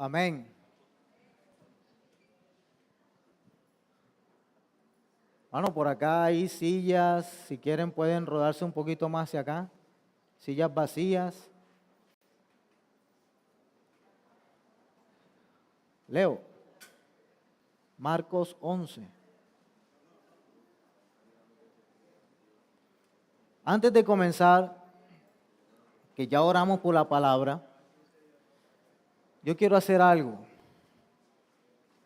Amén. Bueno, por acá hay sillas, si quieren pueden rodarse un poquito más hacia acá. Sillas vacías. Leo, Marcos 11. Antes de comenzar, que ya oramos por la palabra, yo quiero hacer algo,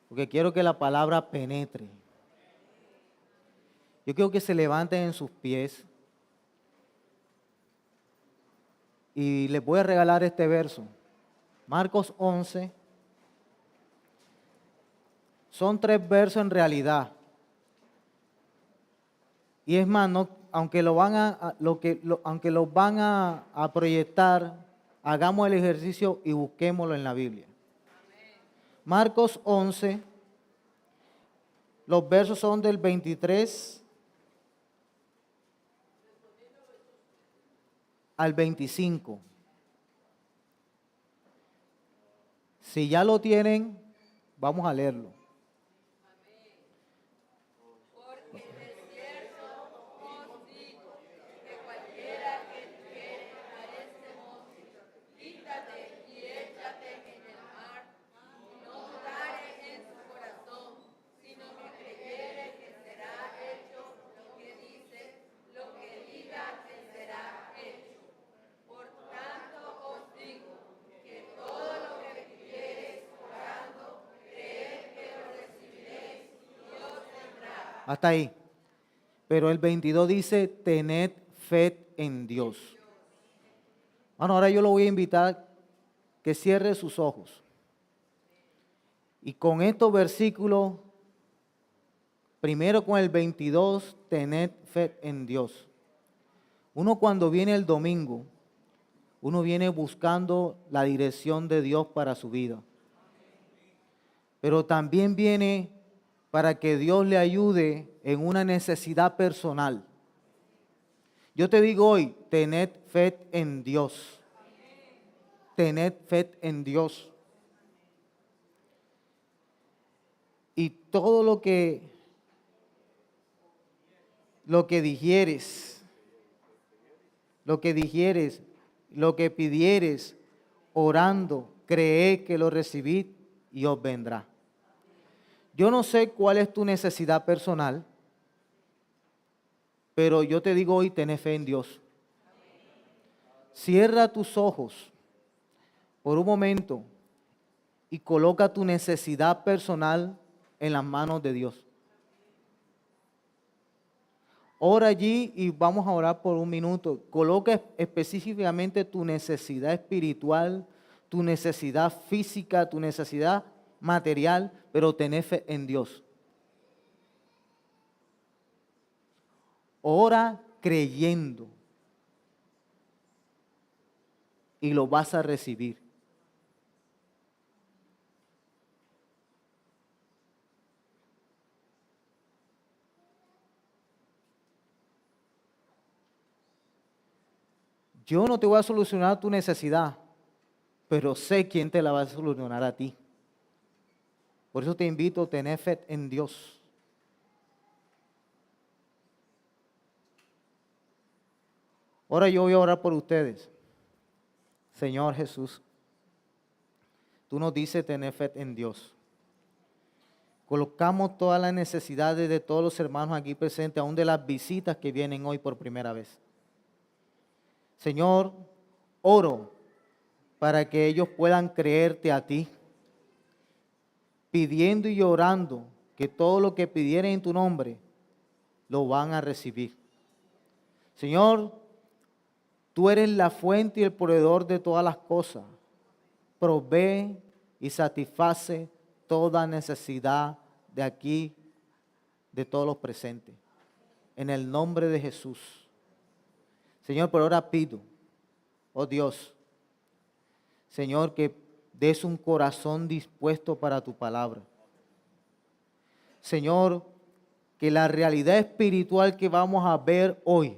porque quiero que la palabra penetre. Yo quiero que se levanten en sus pies y les voy a regalar este verso. Marcos 11. Son 3 versos en realidad. Y es más, aunque lo van a proyectar, hagamos el ejercicio y busquémoslo en la Biblia. Marcos 11, los versos son del 23 al 25. Si ya lo tienen, vamos a leerlo. Hasta ahí. Pero el 22 dice, tened fe en Dios. Bueno, ahora yo lo voy a invitar que cierre sus ojos. Y con estos versículos, primero con el 22, tened fe en Dios. Uno cuando viene el domingo, uno viene buscando la dirección de Dios para su vida. Pero también viene para que Dios le ayude en una necesidad personal. Yo te digo hoy, tened fe en Dios. Tened fe en Dios. Y todo lo que digieres, lo que pidieres, orando, cree que lo recibid y os vendrá. Yo no sé cuál es tu necesidad personal, pero yo te digo hoy, ten fe en Dios. Cierra tus ojos por un momento y coloca tu necesidad personal en las manos de Dios. Ora allí y vamos a orar por un minuto. Coloca específicamente tu necesidad espiritual, tu necesidad física, tu necesidad material, pero ten fe en Dios. Ora creyendo y lo vas a recibir. Yo no te voy a solucionar tu necesidad, pero sé quién te la va a solucionar a ti. Por eso te invito a tener fe en Dios. Ahora yo voy a orar por ustedes. Señor Jesús, tú nos dices tener fe en Dios. Colocamos todas las necesidades de todos los hermanos aquí presentes, aún de las visitas que vienen hoy por primera vez. Señor, oro para que ellos puedan creerte a ti, pidiendo y orando que todo lo que pidieren en tu nombre, lo van a recibir. Señor, tú eres la fuente y el proveedor de todas las cosas. Provee y satisface toda necesidad de aquí, de todos los presentes. En el nombre de Jesús. Señor, por ahora pido, oh Dios, Señor, que des un corazón dispuesto para tu palabra. Señor, que la realidad espiritual que vamos a ver hoy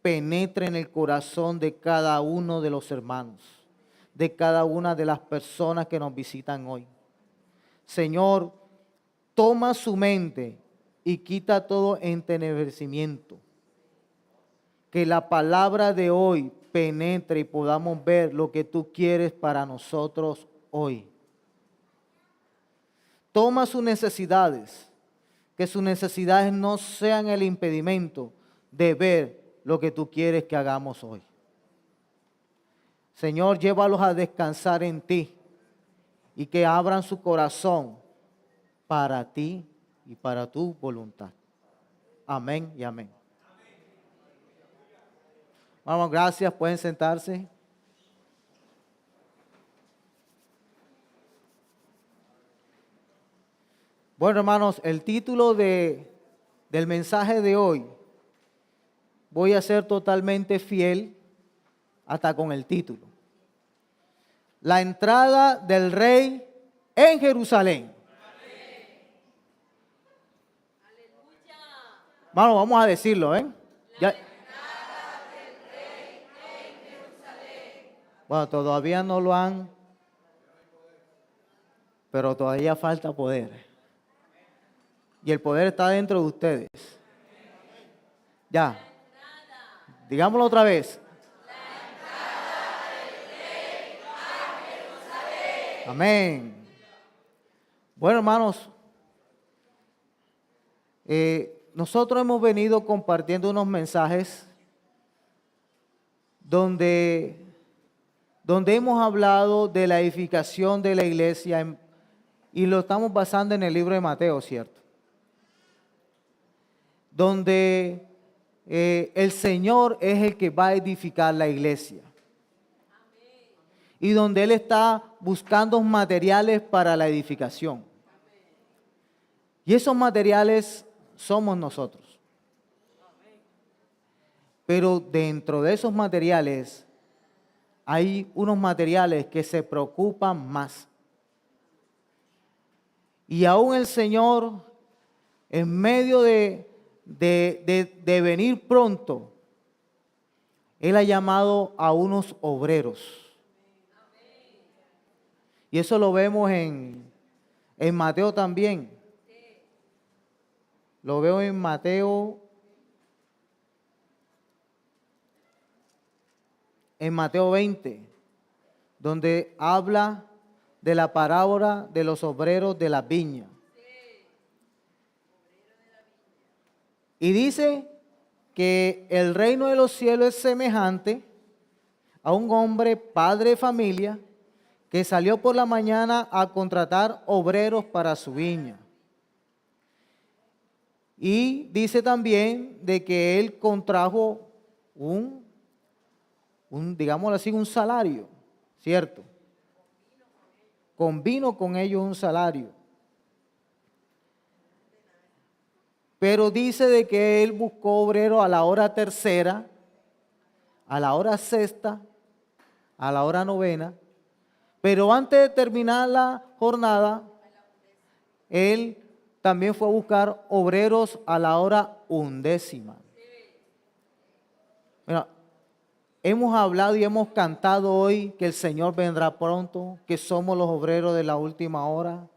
penetre en el corazón de cada uno de los hermanos, de cada una de las personas que nos visitan hoy. Señor, toma su mente y quita todo entenebrecimiento. Que la palabra de hoy penetre y podamos ver lo que tú quieres para nosotros hoy. Toma sus necesidades, que sus necesidades no sean el impedimento de ver lo que tú quieres que hagamos hoy. Señor, llévalos a descansar en ti y que abran su corazón para ti y para tu voluntad. Amén y amén. Vamos, gracias, pueden sentarse. Bueno, hermanos, el título del mensaje de hoy, voy a ser totalmente fiel hasta con el título. La entrada del rey en Jerusalén. Hermano, vamos a decirlo, ¿eh? Ya. Bueno, todavía no lo han, pero todavía falta poder. Y el poder está dentro de ustedes. Ya. Digámoslo otra vez. Amén. Bueno, hermanos, nosotros hemos venido compartiendo unos mensajes donde hemos hablado de la edificación de la iglesia y lo estamos basando en el libro de Mateo, ¿cierto? Donde el Señor es el que va a edificar la iglesia. Y donde Él está buscando materiales para la edificación. Y esos materiales somos nosotros. Pero dentro de esos materiales hay unos materiales que se preocupan más. Y aún el Señor, en medio de venir pronto, Él ha llamado a unos obreros. Y eso lo vemos en Mateo también. Lo veo en Mateo 20, donde habla de la parábola de los obreros de la viña. Y dice que el reino de los cielos es semejante a un hombre, padre de familia, que salió por la mañana a contratar obreros para su viña. Y dice también de que él contrajo digámoslo así, un salario, ¿cierto? Convino con ellos un salario. Pero dice de que él buscó obreros a la hora tercera, a la hora sexta, a la hora novena. Pero antes de terminar la jornada, él también fue a buscar obreros a la hora 11. Bueno, hemos hablado y hemos cantado hoy que el Señor vendrá pronto, que somos los obreros de la última hora.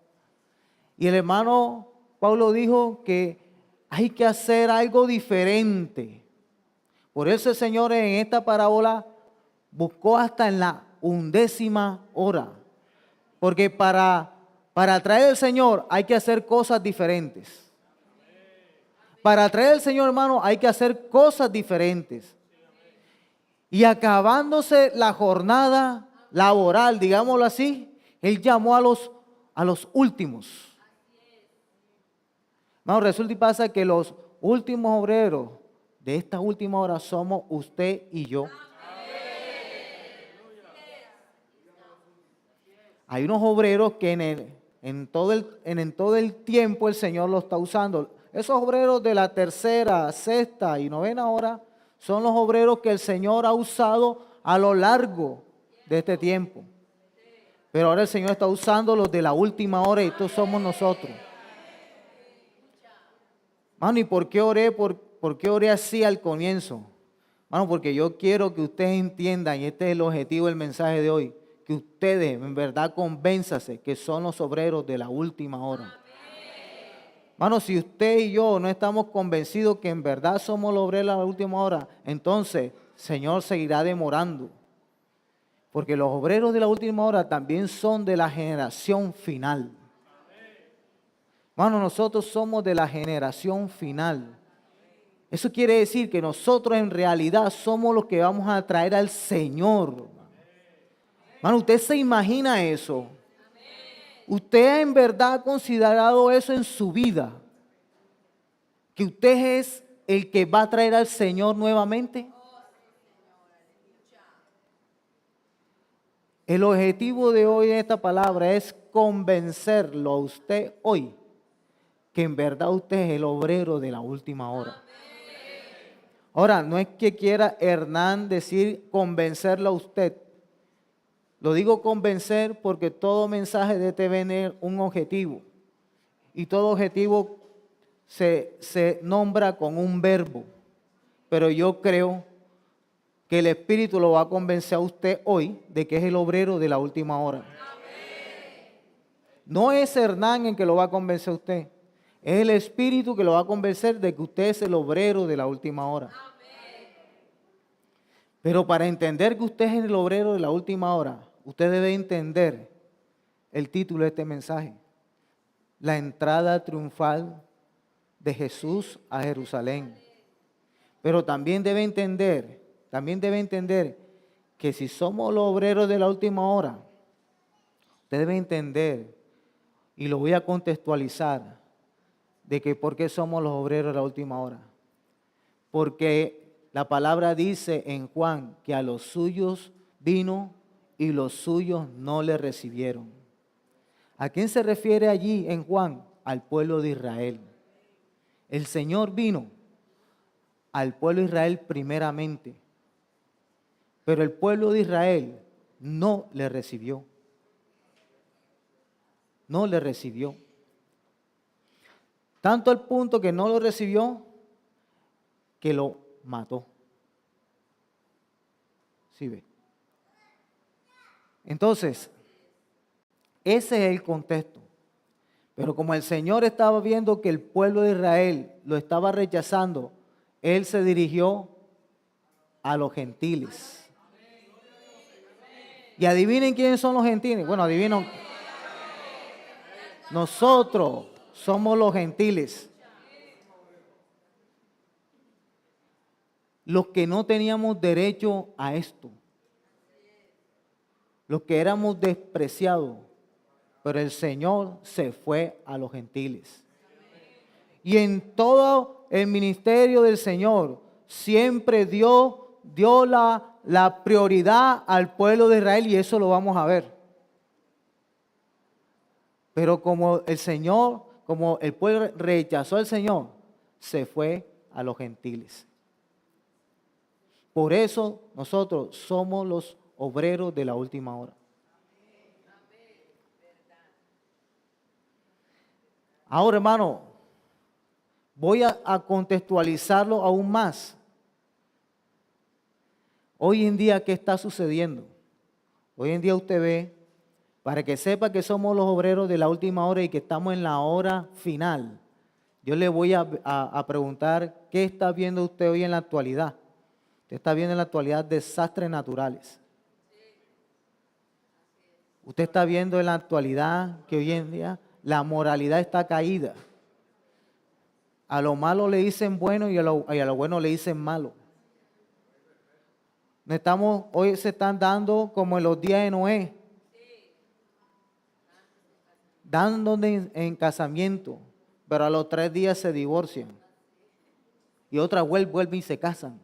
Y el hermano Pablo dijo que hay que hacer algo diferente. Por eso el Señor en esta parábola buscó hasta en la 11 hora. Porque para traer al Señor hay que hacer cosas diferentes. Para traer al Señor, hermano, hay que hacer cosas diferentes. Y acabándose la jornada laboral, digámoslo así, Él llamó a los últimos. Hermano, resulta y pasa que los últimos obreros de esta última hora somos usted y yo. Hay unos obreros que en todo el tiempo el Señor los está usando. Esos obreros de la tercera, sexta y novena hora son los obreros que el Señor ha usado a lo largo de este tiempo. Pero ahora el Señor está usando los de la última hora y estos somos nosotros. Mano, ¿y por qué oré así al comienzo? Mano, porque yo quiero que ustedes entiendan, y este es el objetivo del mensaje de hoy, que ustedes en verdad convénzase que son los obreros de la última hora. Hermano, si usted y yo no estamos convencidos que en verdad somos los obreros de la última hora, entonces el Señor seguirá demorando. Porque los obreros de la última hora también son de la generación final. Hermano, nosotros somos de la generación final. Eso quiere decir que nosotros en realidad somos los que vamos a traer al Señor. Hermano, ¿usted se imagina eso? ¿Usted ha en verdad considerado eso en su vida? ¿Que usted es el que va a traer al Señor nuevamente? El objetivo de hoy en esta palabra es convencerlo a usted hoy que en verdad usted es el obrero de la última hora. Ahora, no es que quiera Hernán decir convencerlo a usted. Lo digo convencer porque todo mensaje debe tener un objetivo. Y todo objetivo se nombra con un verbo. Pero yo creo que el Espíritu lo va a convencer a usted hoy de que es el obrero de la última hora. No es Hernán el que lo va a convencer a usted. Es el Espíritu que lo va a convencer de que usted es el obrero de la última hora. Pero para entender que usted es el obrero de la última hora, usted debe entender el título de este mensaje. La entrada triunfal de Jesús a Jerusalén. Pero también debe entender que si somos los obreros de la última hora, usted debe entender, y lo voy a contextualizar, de que por qué somos los obreros de la última hora. Porque la palabra dice en Juan que a los suyos vino y los suyos no le recibieron. ¿A quién se refiere allí en Juan? Al pueblo de Israel. El Señor vino al pueblo de Israel primeramente, pero el pueblo de Israel no le recibió. No le recibió. Tanto al punto que no lo recibió, que lo mató. ¿Sí ve? Entonces, ese es el contexto. Pero como el Señor estaba viendo que el pueblo de Israel lo estaba rechazando, Él se dirigió a los gentiles. Y adivinen quiénes son los gentiles. Bueno, adivinen. Nosotros somos los gentiles. Los que no teníamos derecho a esto. Los que éramos despreciados. Pero el Señor se fue a los gentiles. Y en todo el ministerio del Señor siempre dio la prioridad al pueblo de Israel, y eso lo vamos a ver. Pero como el pueblo rechazó al Señor, se fue a los gentiles. Por eso nosotros somos los obreros de la última hora. Ahora, hermano, voy a contextualizarlo aún más. Hoy en día, ¿qué está sucediendo? Hoy en día usted ve, para que sepa que somos los obreros de la última hora y que estamos en la hora final, yo le voy a preguntar, ¿qué está viendo usted hoy en la actualidad? Usted está viendo en la actualidad desastres naturales. Usted está viendo en la actualidad que hoy en día la moralidad está caída. A lo malo le dicen bueno y a lo bueno le dicen malo. Hoy se están dando como en los días de Noé. Dando en casamiento, pero a los 3 días se divorcian. Y otras vuelven y se casan.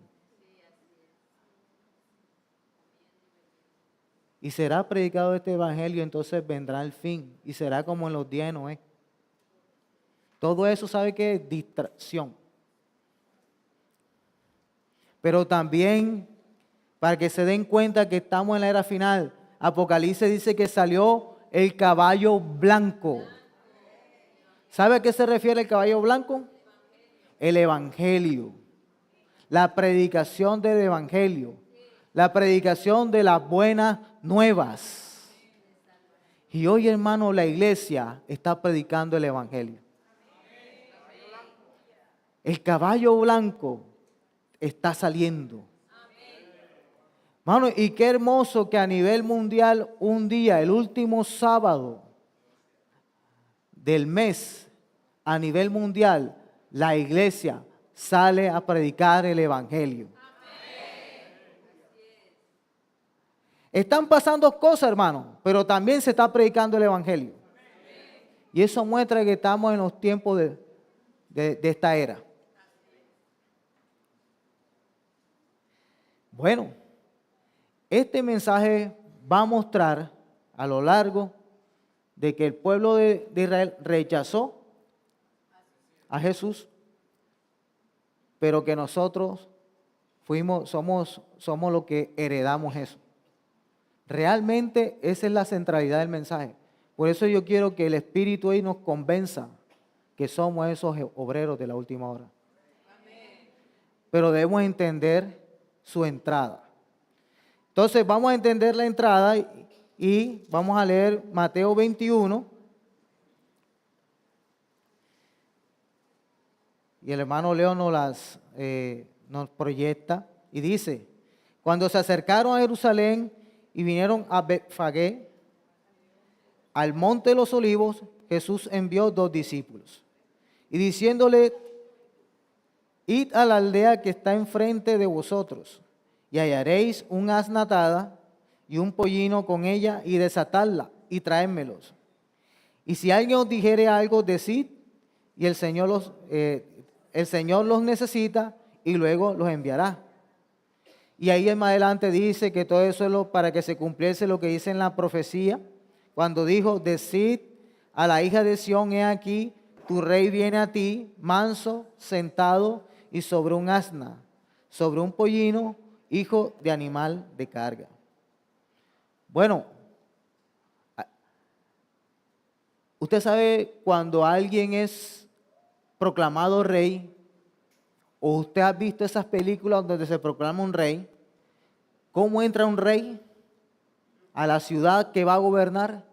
Y será predicado este evangelio, entonces vendrá el fin. Y será como en los días de Noé. Todo eso, ¿sabe qué es? Distracción. Pero también, para que se den cuenta que estamos en la era final, Apocalipsis dice que salió el caballo blanco. ¿Sabe a qué se refiere el caballo blanco? El evangelio. La predicación del evangelio. La predicación de las buenas nuevas. Y hoy, hermano, la iglesia está predicando el evangelio. El caballo blanco está saliendo. Hermano, y qué hermoso que a nivel mundial un día, el último sábado del mes, a nivel mundial, la iglesia sale a predicar el evangelio. Están pasando cosas, hermano, pero también se está predicando el evangelio. Y eso muestra que estamos en los tiempos de esta era. Bueno, este mensaje va a mostrar a lo largo de que el pueblo de Israel rechazó a Jesús, pero que nosotros somos los que heredamos eso. Realmente esa es la centralidad del mensaje. Por eso yo quiero que el Espíritu hoy nos convenza que somos esos obreros de la última hora. Pero debemos entender su entrada. Entonces vamos a entender la entrada y vamos a leer Mateo 21. Y el hermano Leo nos proyecta y dice: cuando se acercaron a Jerusalén y vinieron a Betfagé, al monte de los olivos, Jesús envió 2 discípulos. Y diciéndole: id a la aldea que está enfrente de vosotros, y hallaréis un asna atada y un pollino con ella, y desatadla y traédmelos. Y si alguien os dijere algo, decid, y el Señor los necesita, y luego los enviará. Y ahí más adelante dice que todo eso es para que se cumpliese lo que dice en la profecía, cuando dijo: decid a la hija de Sión, he aquí, tu rey viene a ti, manso, sentado y sobre un asna, sobre un pollino, hijo de animal de carga. Bueno, usted sabe cuando alguien es proclamado rey, o usted ha visto esas películas donde se proclama un rey, ¿cómo entra un rey a la ciudad que va a gobernar?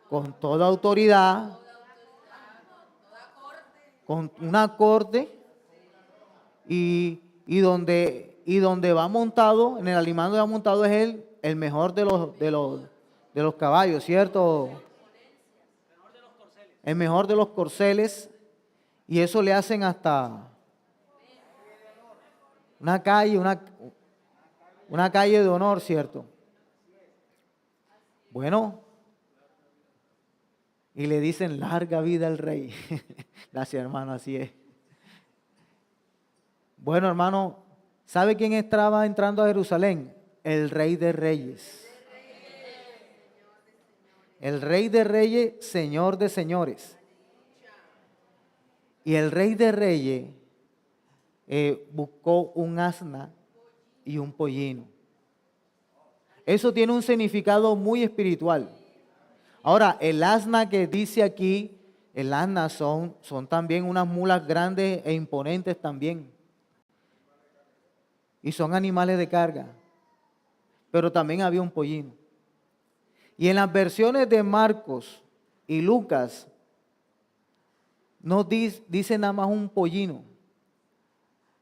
Con toda autoridad, con una corte, y donde va montado, en el animal donde va montado es el mejor de los caballos, ¿cierto? El mejor de los corceles, y eso le hacen hasta una calle de honor, ¿cierto? Bueno, y le dicen: larga vida al rey. Gracias, hermano, así es. Bueno, hermano, ¿sabe quién estaba entrando a Jerusalén? El Rey de Reyes. El Rey de Reyes, Señor de señores. Y el Rey de Reyes buscó un asna y un pollino. Eso tiene un significado muy espiritual. Ahora, el asna que dice aquí, el asna son también unas mulas grandes e imponentes también. Y son animales de carga. Pero también había un pollino. Y en las versiones de Marcos y Lucas, no dice nada más un pollino.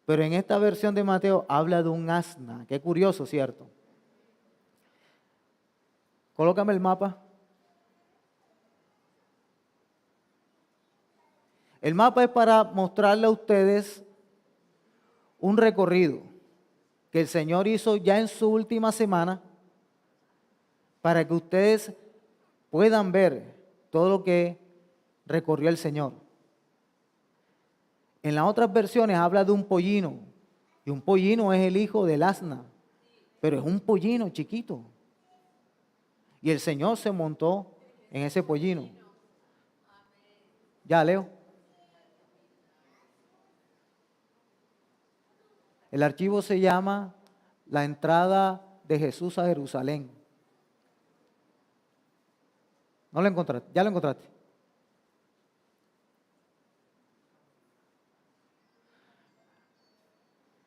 Pero en esta versión de Mateo habla de un asna. Qué curioso, ¿cierto? Colócame el mapa. El mapa es para mostrarle a ustedes un recorrido que el Señor hizo ya en su última semana, para que ustedes puedan ver todo lo que recorrió el Señor. En las otras versiones habla de un pollino, y un pollino es el hijo del asna, pero es un pollino chiquito. Y el Señor se montó en ese pollino. Ya, Leo. El archivo se llama La entrada de Jesús a Jerusalén. ¿No lo encontraste? ¿Ya lo encontraste?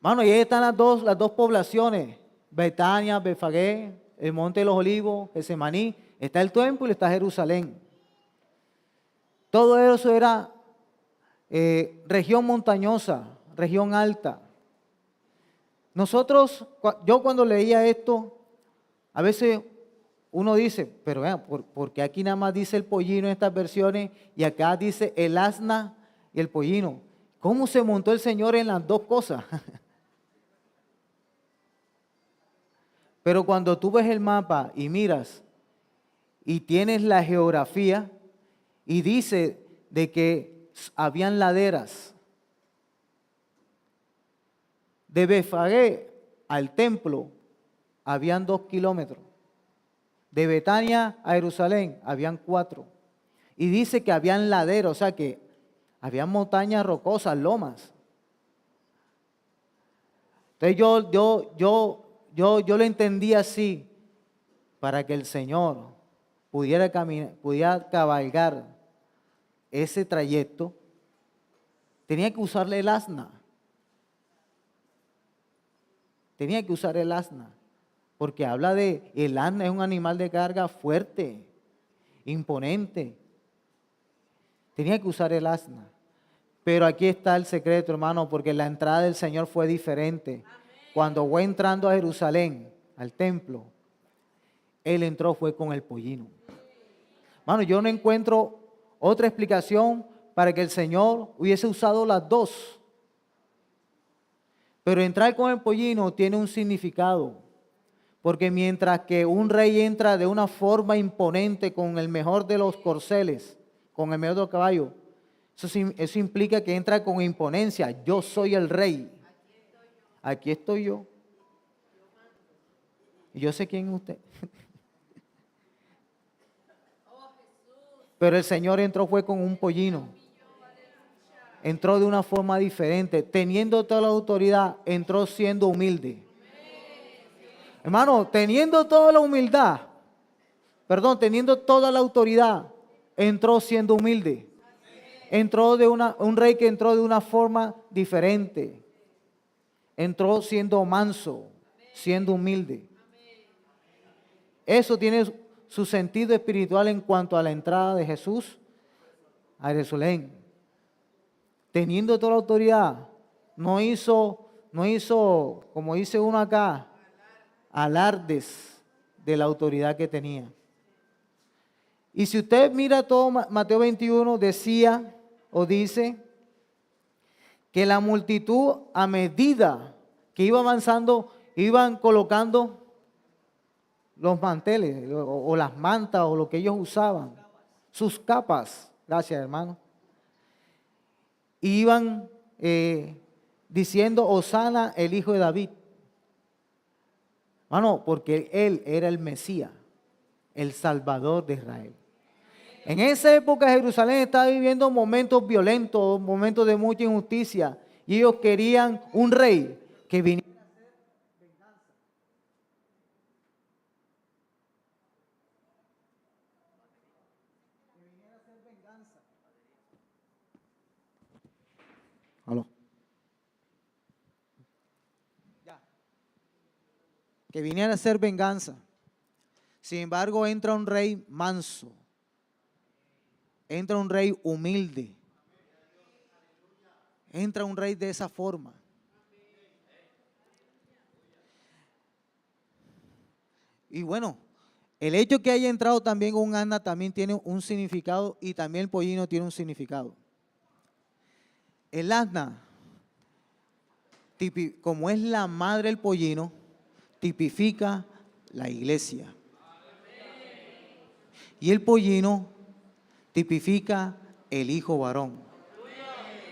Mano, y ahí están las dos poblaciones, Betania, Betfagé, el Monte de los Olivos, Getsemaní, está el templo y está Jerusalén. Todo eso era región montañosa, región alta. Yo cuando leía esto, a veces uno dice, pero vean, ¿por qué aquí nada más dice el pollino en estas versiones y acá dice el asna y el pollino? ¿Cómo se montó el Señor en las dos cosas? Pero cuando tú ves el mapa y miras y tienes la geografía y dice de que habían laderas de Betfagé al templo, habían 2 kilómetros. De Betania a Jerusalén habían 4. Y dice que habían laderas, o sea que habían montañas rocosas, lomas. Entonces yo lo entendí así, para que el Señor pudiera caminar, pudiera cabalgar ese trayecto, tenía que usarle el asna. Tenía que usar el asna. Porque habla de, el asna es un animal de carga fuerte, imponente. Tenía que usar el asna. Pero aquí está el secreto, hermano, porque la entrada del Señor fue diferente. Cuando fue entrando a Jerusalén, al templo, Él entró fue con el pollino. Hermano, yo no encuentro otra explicación para que el Señor hubiese usado las dos. Pero entrar con el pollino tiene un significado. Porque mientras que un rey entra de una forma imponente con el mejor de los corceles, con el mejor de los caballos, eso implica que entra con imponencia. Yo soy el rey. Aquí estoy yo. Y yo sé quién es usted. Pero el Señor entró fue con un pollino. Entró de una forma diferente. Teniendo toda la autoridad, entró siendo humilde. Hermano, teniendo toda la humildad, teniendo toda la autoridad, entró siendo humilde. Entró un rey que entró de una forma diferente. Entró siendo manso, siendo humilde. Eso tiene su sentido espiritual en cuanto a la entrada de Jesús a Jerusalén. Teniendo toda la autoridad, no hizo, como dice uno acá, alardes de la autoridad que tenía. Y si usted mira todo Mateo 21, decía o dice que la multitud, a medida que iba avanzando, iban colocando los manteles o las mantas o lo que ellos usaban, sus capas, gracias hermano, iban diciendo Hosana el hijo de David. Hermano, porque él era el Mesías, el Salvador de Israel. En esa época Jerusalén estaba viviendo momentos violentos, momentos de mucha injusticia, y ellos querían un rey que viniera a hacer venganza. Que viniera a hacer venganza. Aló. Ya. Que viniera a hacer venganza. Sin embargo, entra un rey manso. Entra un rey humilde. Entra un rey de esa forma. Y bueno, el hecho que haya entrado también un asna también tiene un significado y también el pollino tiene un significado. El asna, como es la madre del pollino, tipifica la iglesia. Y el pollino tipifica el hijo varón.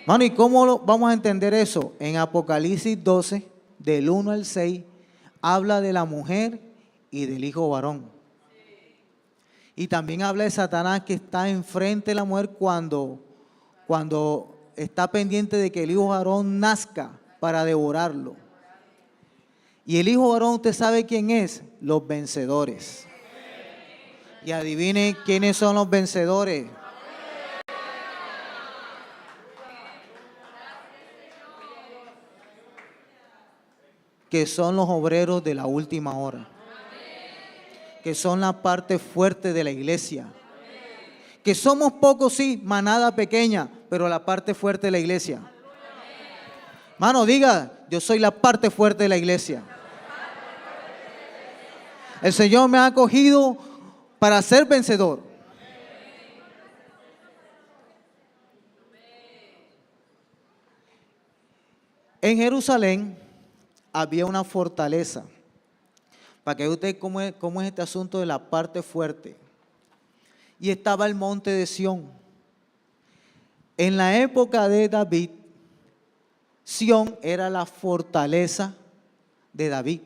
Mano, ¿y cómo vamos a entender eso? En Apocalipsis 12, del 1 al 6, habla de la mujer y del hijo varón. Y también habla de Satanás que está enfrente de la mujer cuando está pendiente de que el hijo varón nazca para devorarlo. Y el hijo varón, ¿usted sabe quién es? Los vencedores. Y adivine quiénes son los vencedores. Que son los obreros de la última hora. que son la parte fuerte de la iglesia. Que somos pocos, sí, manada pequeña, pero la parte fuerte de la iglesia. Mano, diga, yo soy la parte fuerte de la iglesia. El Señor me ha acogido para ser vencedor. En Jerusalén había una fortaleza. Para que usted cómo es este asunto de la parte fuerte. Y estaba el monte de Sión. En la época de David, Sión era la fortaleza de David.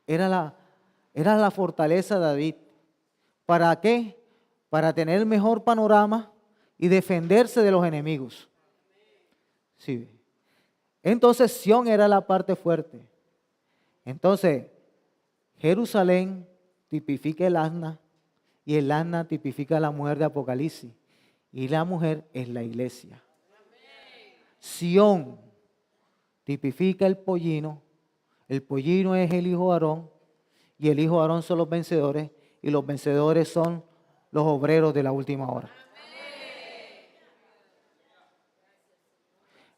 Era la fortaleza de David. ¿Para qué? Para tener mejor panorama y defenderse de los enemigos. Sí. Entonces Sión era la parte fuerte. Entonces Jerusalén tipifica el asna y el asna tipifica la mujer de Apocalipsis y la mujer es la iglesia. Sión tipifica el pollino es el hijo de Aarón y el hijo de Aarón son los vencedores y los vencedores son los obreros de la última hora.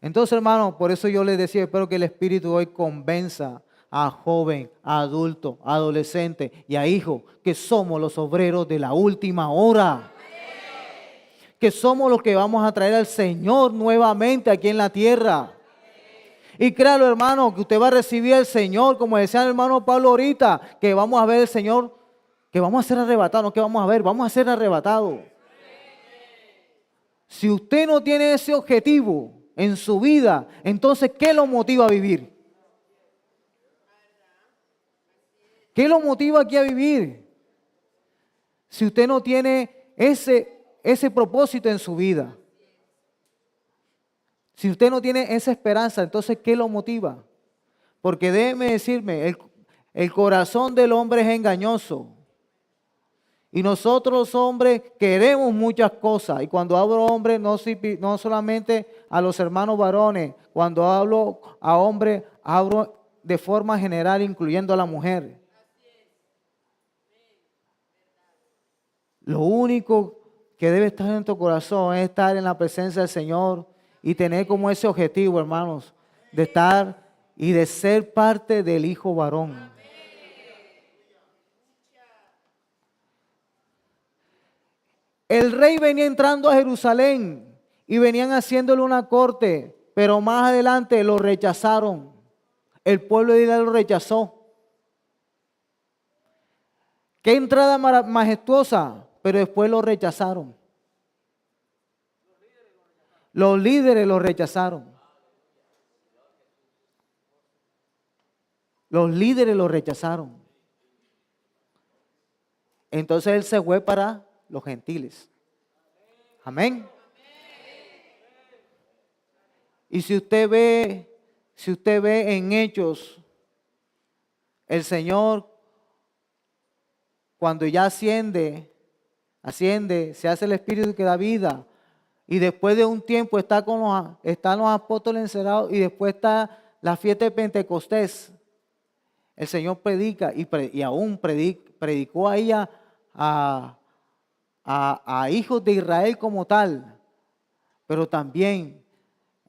Entonces, hermano, por eso yo les decía, espero que el Espíritu hoy convenza a joven, a adulto, a adolescente y a hijo que somos los obreros de la última hora. Que somos los que vamos a traer al Señor nuevamente aquí en la tierra. Y créalo, hermano, que usted va a recibir al Señor, como decía el hermano Pablo ahorita, que vamos a ver al Señor, que vamos a ser arrebatados, no que vamos a ver, vamos a ser arrebatados. Si usted no tiene ese objetivo en su vida, entonces, ¿qué lo motiva a vivir? ¿Qué lo motiva aquí a vivir? Si usted no tiene ese propósito en su vida. Si usted no tiene esa esperanza, entonces, ¿qué lo motiva? Porque déjeme decirme, el corazón del hombre es engañoso. Y nosotros los hombres queremos muchas cosas. Y cuando hablo hombre, no solamente a los hermanos varones. Cuando hablo a hombre, hablo de forma general, incluyendo a la mujer. Lo único que debe estar en tu corazón es estar en la presencia del Señor y tener como ese objetivo, hermanos, de estar y de ser parte del hijo varón. El rey venía entrando a Jerusalén y venían haciéndole una corte, pero más adelante lo rechazaron. El pueblo de Israel lo rechazó. Qué entrada majestuosa, pero después lo rechazaron. Los líderes lo rechazaron. Los líderes lo rechazaron. Entonces él se fue para los gentiles. Amén. Y si usted ve en Hechos, el Señor cuando ya asciende, se hace el Espíritu que da vida. Y después de un tiempo están los apóstoles encerrados y después está la fiesta de Pentecostés. El Señor predica y aún predicó ahí a hijos de Israel como tal. Pero también,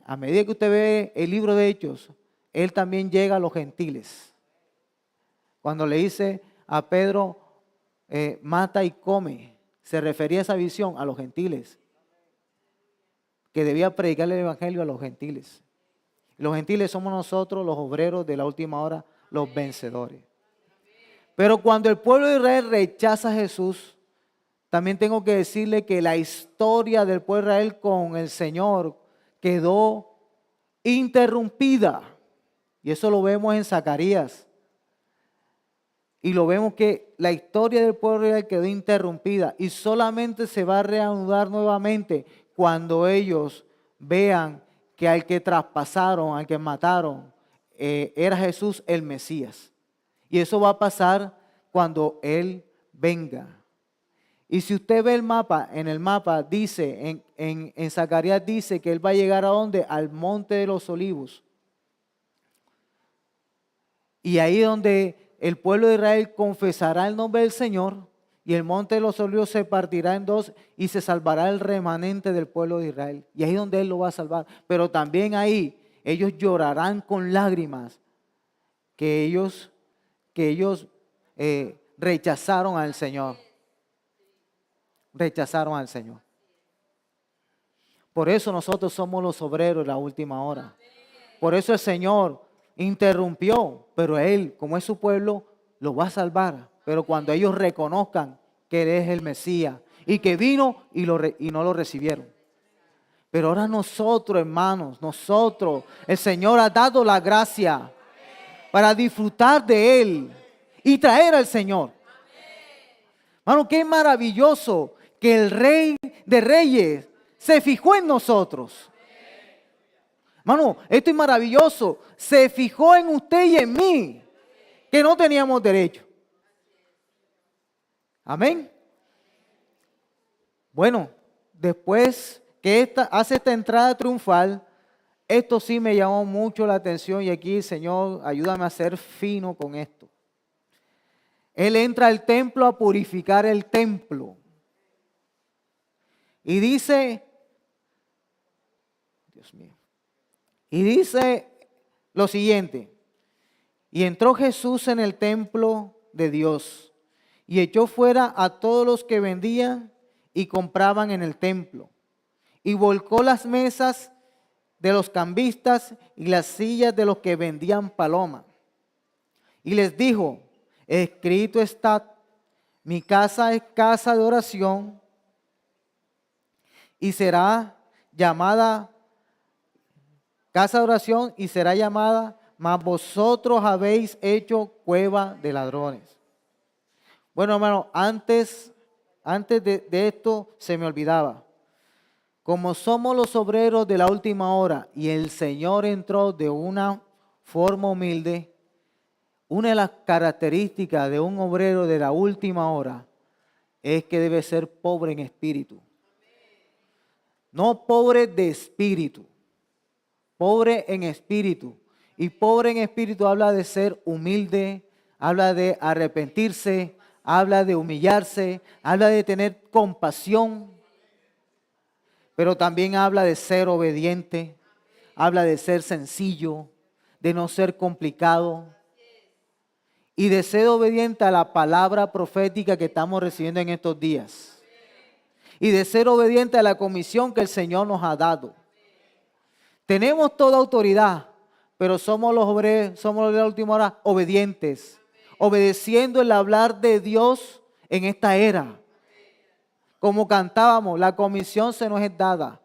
a medida que usted ve el libro de Hechos, Él también llega a los gentiles. Cuando le dice a Pedro, mata y come, se refería a esa visión a los gentiles. Que debía predicarle el evangelio a los gentiles. Los gentiles somos nosotros, los obreros de la última hora, los vencedores. Pero cuando el pueblo de Israel rechaza a Jesús, también tengo que decirle que la historia del pueblo de Israel con el Señor quedó interrumpida. Y eso lo vemos en Zacarías. Y lo vemos que la historia del pueblo de Israel quedó interrumpida y solamente se va a reanudar nuevamente cuando ellos vean que al que traspasaron, al que mataron, era Jesús el Mesías. Y eso va a pasar cuando Él venga. Y si usted ve el mapa, en el mapa dice, en Zacarías dice que Él va a llegar ¿a dónde? Al monte de los olivos. Y ahí donde el pueblo de Israel confesará el nombre del Señor y el monte de los olivos se partirá en dos y se salvará el remanente del pueblo de Israel. Y ahí es donde Él lo va a salvar. Pero también ahí ellos llorarán con lágrimas que ellos rechazaron al Señor. Rechazaron al Señor. Por eso nosotros somos los obreros de la última hora. Por eso el Señor interrumpió, pero Él, como es su pueblo, lo va a salvar. Pero cuando ellos reconozcan que Él es el Mesías y que vino y no lo recibieron. Pero ahora nosotros, hermanos, el Señor ha dado la gracia para disfrutar de Él y traer al Señor. Hermano, qué maravilloso que el Rey de Reyes se fijó en nosotros. Hermano, esto es maravilloso. Se fijó en usted y en mí, que no teníamos derecho. Amén. Bueno, después que hace esta entrada triunfal, esto sí me llamó mucho la atención y aquí, Señor, ayúdame a ser fino con esto. Él entra al templo a purificar el templo. Y dice, Dios mío, y dice lo siguiente: y entró Jesús en el templo de Dios y echó fuera a todos los que vendían y compraban en el templo y volcó las mesas de los cambistas y las sillas de los que vendían palomas. Y les dijo: escrito está, mi casa es casa de oración y será llamada casa de oración y será llamada, mas vosotros habéis hecho cueva de ladrones. Bueno, hermano, antes de esto se me olvidaba. Como somos los obreros de la última hora y el Señor entró de una forma humilde, una de las características de un obrero de la última hora es que debe ser pobre en espíritu. No pobre de espíritu, pobre en espíritu. Y pobre en espíritu habla de ser humilde, habla de arrepentirse, habla de humillarse, habla de tener compasión, pero también habla de ser obediente, habla de ser sencillo, de no ser complicado y de ser obediente a la palabra profética que estamos recibiendo en estos días y de ser obediente a la comisión que el Señor nos ha dado. Tenemos toda autoridad, pero somos los obreros, somos los de la última hora obedientes, obedeciendo el hablar de Dios en esta era. Como cantábamos, la comisión se nos es dada.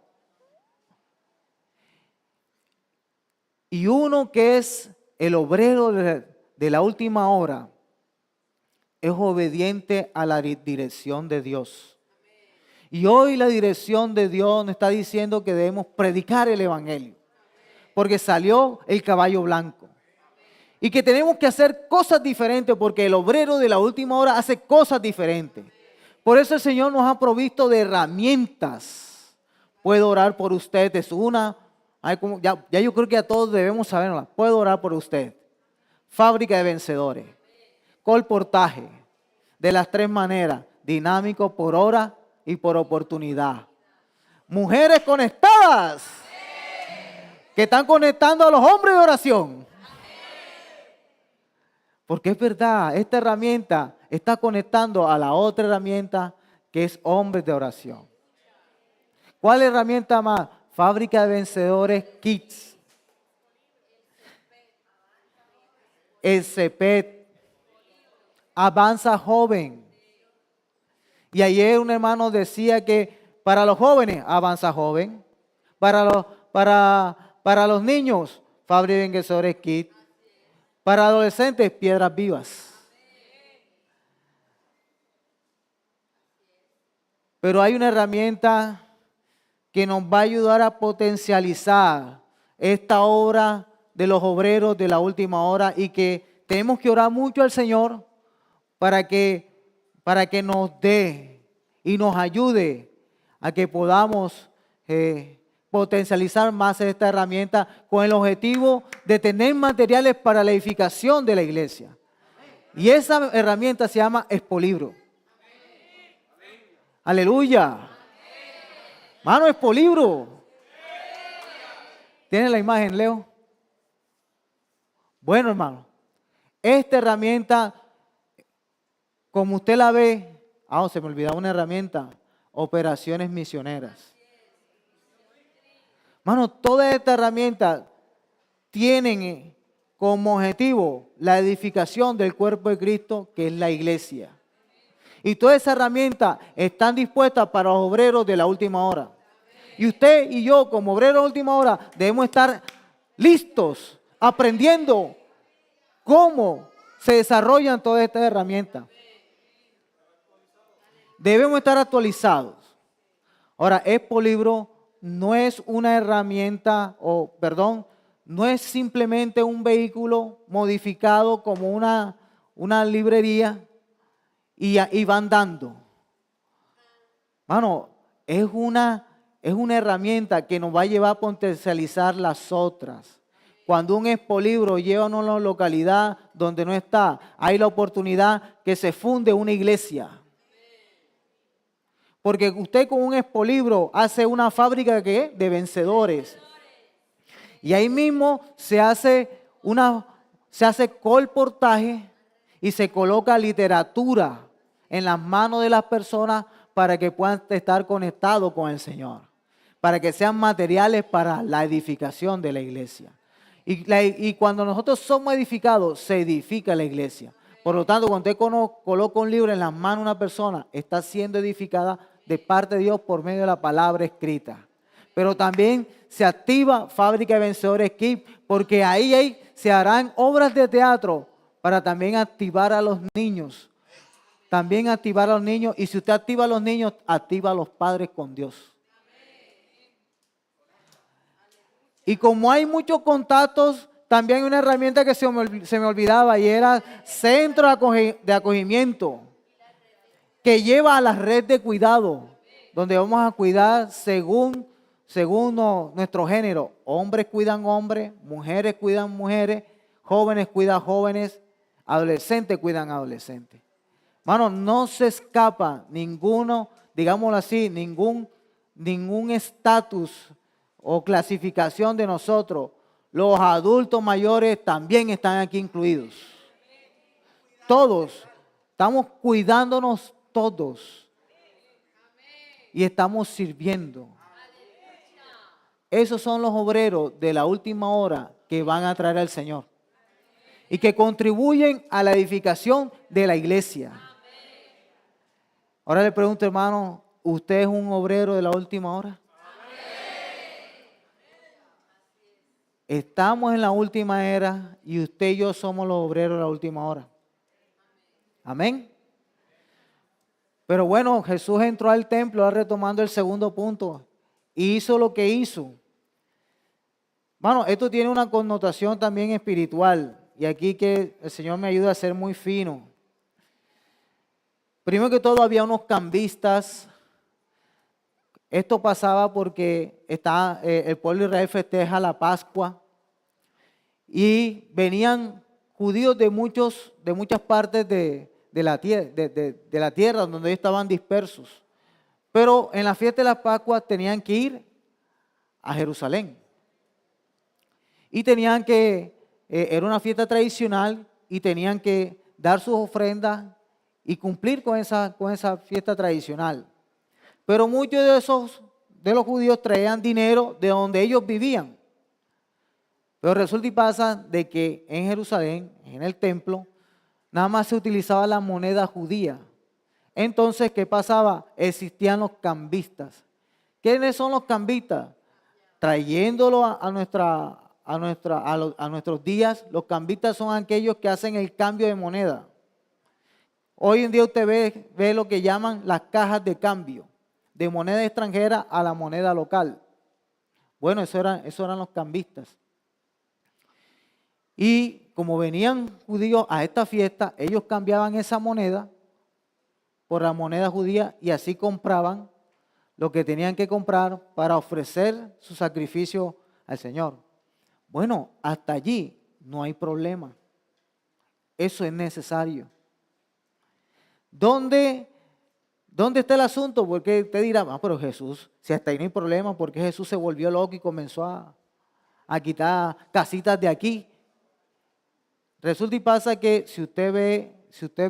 Y uno que es el obrero de la última hora es obediente a la dirección de Dios. Y hoy la dirección de Dios nos está diciendo que debemos predicar el evangelio, porque salió el caballo blanco. Y que tenemos que hacer cosas diferentes, porque el obrero de la última hora hace cosas diferentes. Por eso el Señor nos ha provisto de herramientas. Puedo orar por usted, es una. Ya yo creo que a todos debemos saberla. Puedo orar por usted. Fábrica de vencedores. Colportaje. De las tres maneras. Dinámico, por hora y por oportunidad. Mujeres conectadas. Que están conectando a los hombres de oración. Porque es verdad, esta herramienta está conectando a la otra herramienta que es hombres de oración. ¿Cuál herramienta más? Fábrica de Vencedores Kids. El CEPET. Avanza Joven. Y ayer un hermano decía que para los jóvenes, Avanza Joven. Para los niños, Fábrica de Vencedores Kids. Para adolescentes, Piedras Vivas. Pero hay una herramienta que nos va a ayudar a potencializar esta obra de los obreros de la última hora y que tenemos que orar mucho al Señor para que nos dé y nos ayude a que podamos potencializar más esta herramienta con el objetivo de tener materiales para la edificación de la iglesia. Y esa herramienta se llama Expolibro. Aleluya. Mano, Expolibro. ¿Tiene la imagen, Leo? Bueno, hermano, esta herramienta, como usted la ve, se me olvidaba una herramienta, operaciones misioneras. Hermano, toda esta herramienta tienen como objetivo la edificación del cuerpo de Cristo, que es la iglesia. Y todas esas herramientas están dispuestas para los obreros de la última hora. Y usted y yo, como obreros de la última hora, debemos estar listos, aprendiendo cómo se desarrollan todas estas herramientas. Debemos estar actualizados. Ahora, Expolibro no es una herramienta, no es simplemente un vehículo modificado como una librería y van dando. Mano, es una herramienta que nos va a llevar a potencializar las otras. Cuando un Expolibro lleva a una localidad donde no está, hay la oportunidad que se funde una iglesia. Porque usted con un Expolibro hace una fábrica de vencedores. Y ahí mismo se hace colportaje y se coloca literatura en las manos de las personas para que puedan estar conectados con el Señor. Para que sean materiales para la edificación de la iglesia. Y cuando nosotros somos edificados, se edifica la iglesia. Por lo tanto, cuando usted coloca un libro en las manos de una persona, está siendo edificada de parte de Dios por medio de la palabra escrita. Pero también se activa Fábrica de Vencedores Kids, porque ahí se harán obras de teatro para también activar a los niños. También activar a los niños. Y si usted activa a los niños, activa a los padres con Dios. Y como hay muchos contactos, también hay una herramienta que se me olvidaba y era centro de acogimiento, que lleva a la red de cuidado, donde vamos a cuidar según nuestro género. Hombres cuidan hombres, mujeres cuidan mujeres, jóvenes cuidan jóvenes, adolescentes cuidan adolescentes. Hermano, no se escapa ninguno, digámoslo así, ningún estatus o clasificación de nosotros. Los adultos mayores también están aquí incluidos. Todos. Estamos cuidándonos todos. Y estamos sirviendo. Esos son los obreros de la última hora que van a traer al Señor. Y que contribuyen a la edificación de la iglesia. Ahora le pregunto, hermano, ¿usted es un obrero de la última hora? Estamos en la última era y usted y yo somos los obreros de la última hora. Amén. Pero bueno, Jesús entró al templo, ahora retomando el segundo punto, y hizo lo que hizo. Bueno, esto tiene una connotación también espiritual, y aquí que el Señor me ayuda a ser muy fino. Primero que todo, había unos cambistas. Esto pasaba porque el pueblo de Israel festeja la Pascua y venían judíos de muchas partes de la tierra donde ellos estaban dispersos. Pero en la fiesta de la Pascua tenían que ir a Jerusalén. Y era una fiesta tradicional y tenían que dar sus ofrendas y cumplir con esa fiesta tradicional. Pero muchos de los judíos traían dinero de donde ellos vivían. Pero resulta y pasa de que en Jerusalén, en el templo, nada más se utilizaba la moneda judía. Entonces, ¿qué pasaba? Existían los cambistas. ¿Quiénes son los cambistas? Trayéndolo a nuestros días, los cambistas son aquellos que hacen el cambio de moneda. Hoy en día usted ve lo que llaman las cajas de cambio, de moneda extranjera a la moneda local. Bueno, eso eran los cambistas. Y como venían judíos a esta fiesta, ellos cambiaban esa moneda por la moneda judía y así compraban lo que tenían que comprar para ofrecer su sacrificio al Señor. Bueno, hasta allí no hay problema. Eso es necesario. ¿Dónde está el asunto? Porque te dirá, pero Jesús, si hasta ahí no hay problema, ¿por qué Jesús se volvió loco y comenzó a quitar casitas de aquí? Resulta y pasa que si usted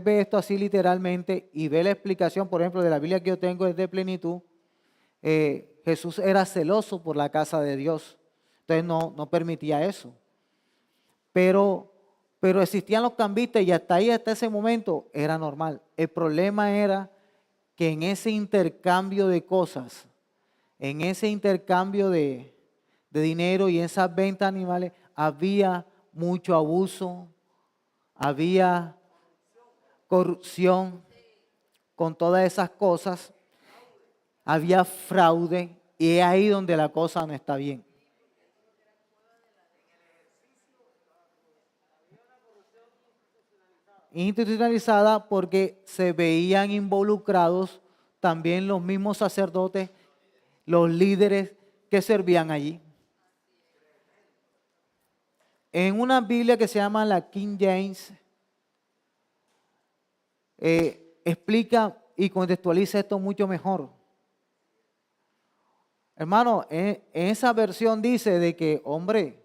ve esto así literalmente y ve la explicación, por ejemplo, de la Biblia que yo tengo es de Plenitud, Jesús era celoso por la casa de Dios. Entonces no permitía eso. Pero existían los cambistas y hasta ahí, hasta ese momento, era normal. El problema era que en ese intercambio de cosas, en ese intercambio de dinero y en esas ventas de animales, había mucho abuso, había corrupción con todas esas cosas, había fraude y es ahí donde la cosa no está bien. Institucionalizada porque se veían involucrados también los mismos sacerdotes, los líderes que servían allí. En una Biblia que se llama la King James, explica y contextualiza esto mucho mejor. Hermano, en esa versión dice de que, hombre,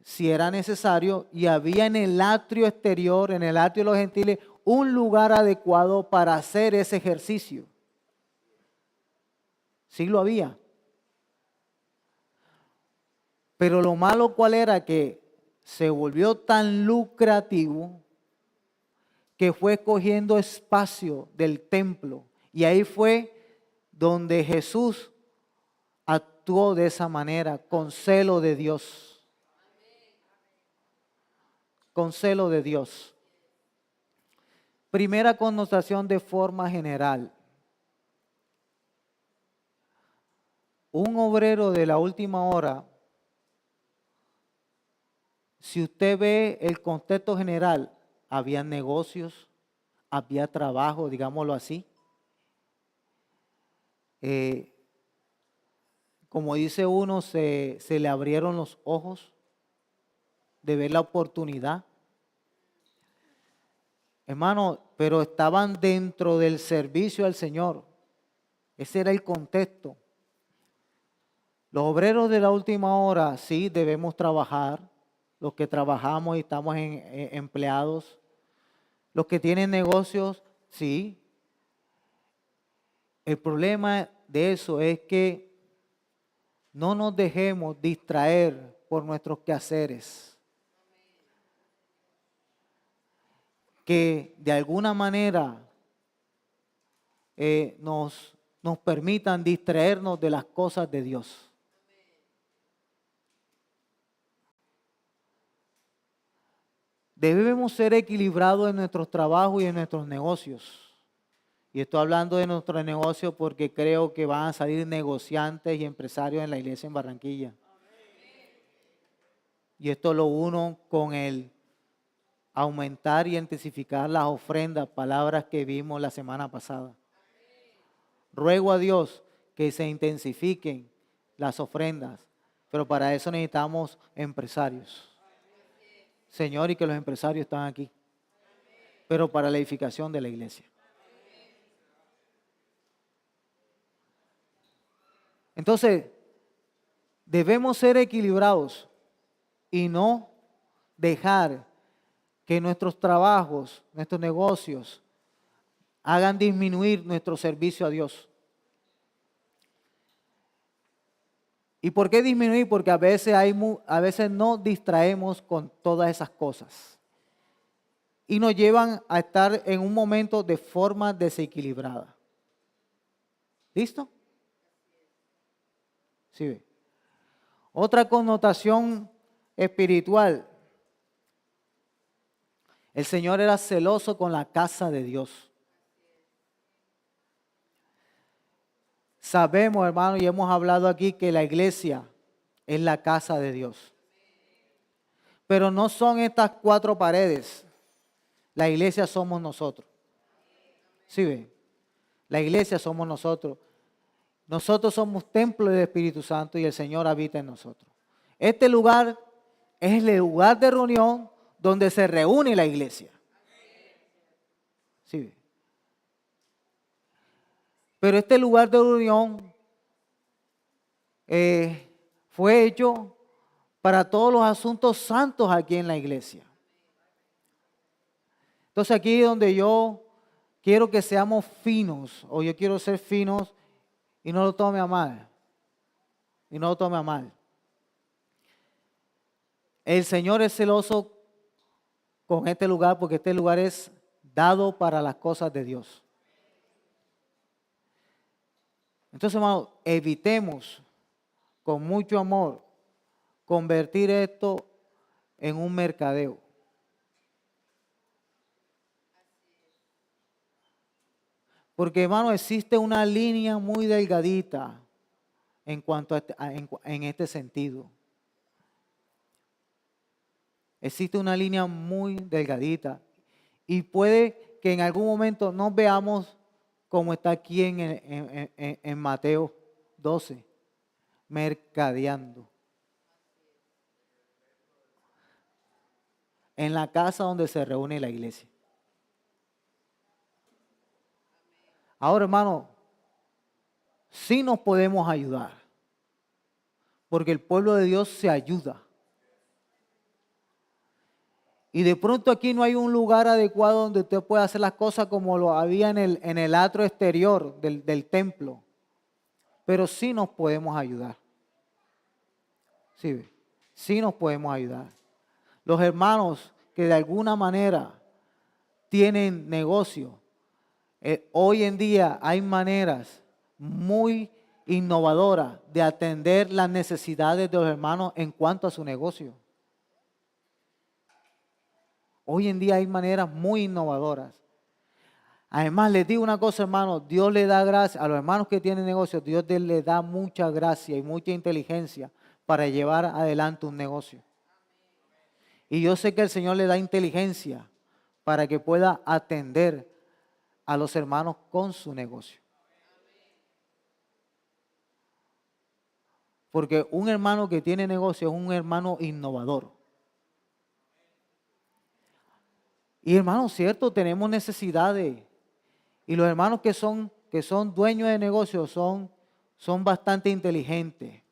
si era necesario y había en el atrio exterior, en el atrio de los gentiles, un lugar adecuado para hacer ese ejercicio. Sí lo había. Pero lo malo cuál era que se volvió tan lucrativo que fue cogiendo espacio del templo. Y ahí fue donde Jesús actuó de esa manera, con celo de Dios. Con celo de Dios. Primera connotación de forma general. Un obrero de la última hora, si usted ve el contexto general, había negocios, había trabajo, digámoslo así. Como dice uno, se le abrieron los ojos de ver la oportunidad. Hermano, pero estaban dentro del servicio al Señor. Ese era el contexto. Los obreros de la última hora, sí, debemos trabajar. Los que trabajamos y estamos empleados. Los que tienen negocios, sí. El problema de eso es que no nos dejemos distraer por nuestros quehaceres. Que de alguna manera nos permitan distraernos de las cosas de Dios. Debemos ser equilibrados en nuestros trabajos y en nuestros negocios. Y estoy hablando de nuestro negocio porque creo que van a salir negociantes y empresarios en la iglesia en Barranquilla. Y esto lo uno con el aumentar y intensificar las ofrendas, palabras que vimos la semana pasada. Ruego a Dios que se intensifiquen las ofrendas, pero para eso necesitamos empresarios. Señor, y que los empresarios están aquí, pero para la edificación de la iglesia. Entonces, debemos ser equilibrados y no dejar que nuestros trabajos, nuestros negocios, hagan disminuir nuestro servicio a Dios. ¿Y por qué disminuir? Porque a veces nos distraemos con todas esas cosas. Y nos llevan a estar en un momento de forma desequilibrada. ¿Listo? Sí ve. Otra connotación espiritual. El Señor era celoso con la casa de Dios. Sabemos, hermano, y hemos hablado aquí que la iglesia es la casa de Dios. Pero no son estas 4 paredes. La iglesia somos nosotros. ¿Sí ve? La iglesia somos nosotros. Nosotros somos templo del Espíritu Santo y el Señor habita en nosotros. Este lugar es el lugar de reunión donde se reúne la iglesia. Sí. Pero este lugar de reunión fue hecho para todos los asuntos santos aquí en la iglesia. Entonces aquí es donde yo quiero que seamos finos, o yo quiero ser finos y no lo tome a mal. Y no lo tome a mal. El Señor es celoso con este lugar porque este lugar es dado para las cosas de Dios. Entonces, hermano, evitemos con mucho amor convertir esto en un mercadeo. Porque, hermano, existe una línea muy delgadita en cuanto en este sentido. Existe una línea muy delgadita y puede que en algún momento nos veamos como está aquí en Mateo 12, mercadeando. En la casa donde se reúne la iglesia. Ahora, hermano, sí nos podemos ayudar, porque el pueblo de Dios se ayuda. Y de pronto aquí no hay un lugar adecuado donde usted pueda hacer las cosas como lo había en el atrio exterior del templo. Pero sí nos podemos ayudar. Sí nos podemos ayudar. Los hermanos que de alguna manera tienen negocio, hoy en día hay maneras muy innovadoras de atender las necesidades de los hermanos en cuanto a su negocio. Hoy en día hay maneras muy innovadoras. Además, les digo una cosa, hermanos, Dios le da gracia a los hermanos que tienen negocios, Dios les da mucha gracia y mucha inteligencia para llevar adelante un negocio. Y yo sé que el Señor le da inteligencia para que pueda atender a los hermanos con su negocio. Porque un hermano que tiene negocio es un hermano innovador. Y hermanos, cierto, tenemos necesidades. Y los hermanos que son dueños de negocios son bastante inteligentes.